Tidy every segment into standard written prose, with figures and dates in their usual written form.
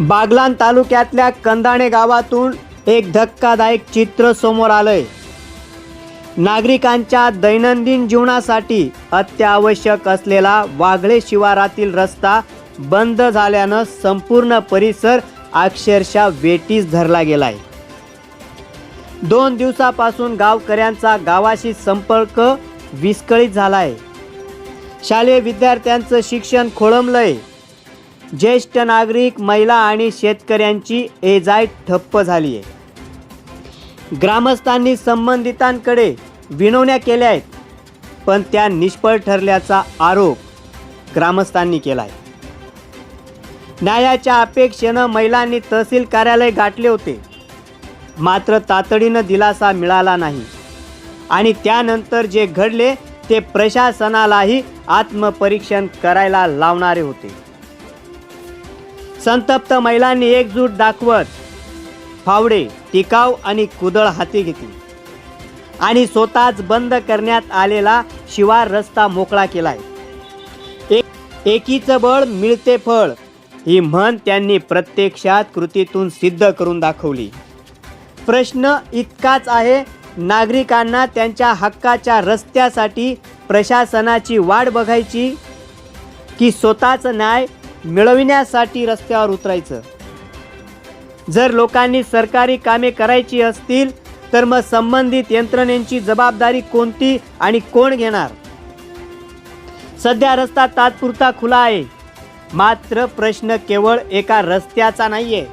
बागलाण तालुक्यातल्या कंधाणे गावातून एक धक्कादायक चित्र समोर आलंय। नागरिकांच्या दैनंदिन जीवनासाठी अत्यावश्यक असलेला वाघळे शिवारातील रस्ता बंद झाल्यानं संपूर्ण परिसर अक्षरशः वेठीस धरला गेलाय। 2 दिवसापासून गावकऱ्यांचा गावाशी संपर्क विस्कळीत झालाय। शालेय विद्यार्थ्यांचं शिक्षण खोळंबलंय। ज्येष्ठ नागरिक, महिला आणि शेतकऱ्यांची ये-जा ठप्प झाली आहे। ग्रामस्थांनी संबंधितांकडे विनवण्या केल्या आहेत, पण त्या निष्फळ ठरल्याचा आरोप ग्रामस्थांनी केला आहे। न्यायाच्या अपेक्षेनं महिलांनी तहसील कार्यालय गाठले होते, मात्र तातडीनं दिलासा मिळाला नाही आणि त्यानंतर जे घडले ते प्रशासनालाही आत्मपरीक्षण करायला लावणारे होते। संतप्त महिलांनी एकजूट दाखवत फावडे, टिकाव आणि कुदळ हाती घेतली आणि स्वतःच बंद करण्यात आलेला शिवार रस्ता मोकळा केलाय। एकीचं बळ मिळते फळ ही म्हण त्यांनी प्रत्यक्षात कृतीतून सिद्ध करून दाखवली। प्रश्न इतकाच आहे, नागरिकांना त्यांच्या हक्काच्या रस्त्यासाठी प्रशासनाची वाट बघायची की स्वतःच न्याय मिळविण्यासाठी रस्त्यावर उतरायचं? जर लोकांनी सरकारी कामे करायची असतील तर मग संबंधित यंत्रणेची जबाबदारी कोणती आणि कोण घेणार? सध्या रस्ता तात्पुरता खुला आहे, मात्र प्रश्न केवळ एका रस्त्याचा नाहीये,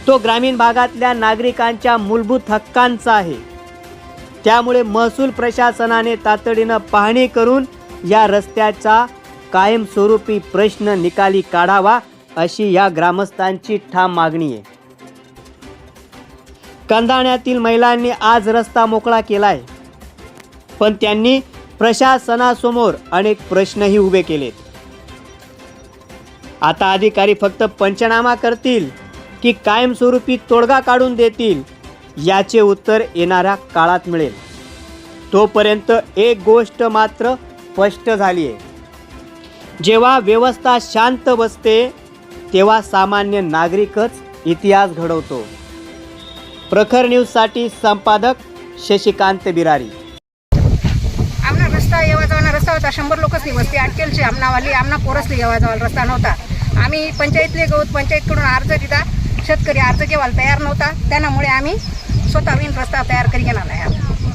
तो ग्रामीण भागातल्या नागरिकांच्या मूलभूत हक्कांचा आहे। त्यामुळे महसूल प्रशासनाने तातडीनं पाहणी करून या रस्त्याचा कायमस्वरूपी प्रश्न निकाली काढावा, अशी या ग्रामस्थांची ठाम मागणी आहे। कंधाण्यातील महिलांनी आज रस्ता मोकळा केलाय, पण त्यांनी प्रशासनासमोर अनेक प्रश्नही उभे केलेत। आता अधिकारी फक्त पंचनामा करतील की कायमस्वरूपी तोडगा काढून देतील, याचे उत्तर येणाऱ्या काळात मिळेल। तोपर्यंत एक गोष्ट मात्र स्पष्ट झाली आहे, जेव्हा व्यवस्था शांत बसते तेव्हा सामान्य नागरिकच इतिहास घडवतो। प्रखर न्यूजसाठी संपादक शशिकांत बिरारी। आमना रस्ता येवा जावाना रस्ता होता, 100 लोकच वस्ती अटकेलचे आमनावाली आमना पोरसले येवा जावाला रस्ता नव्हता। आम्ही पंचायतले गौत पंचायतकडून अर्ज दिला, शेतकरी अर्ज घेवायला तयार नव्हता, त्यामुळे आम्ही स्वतःहून रस्ता तयार करी घेणार आहे।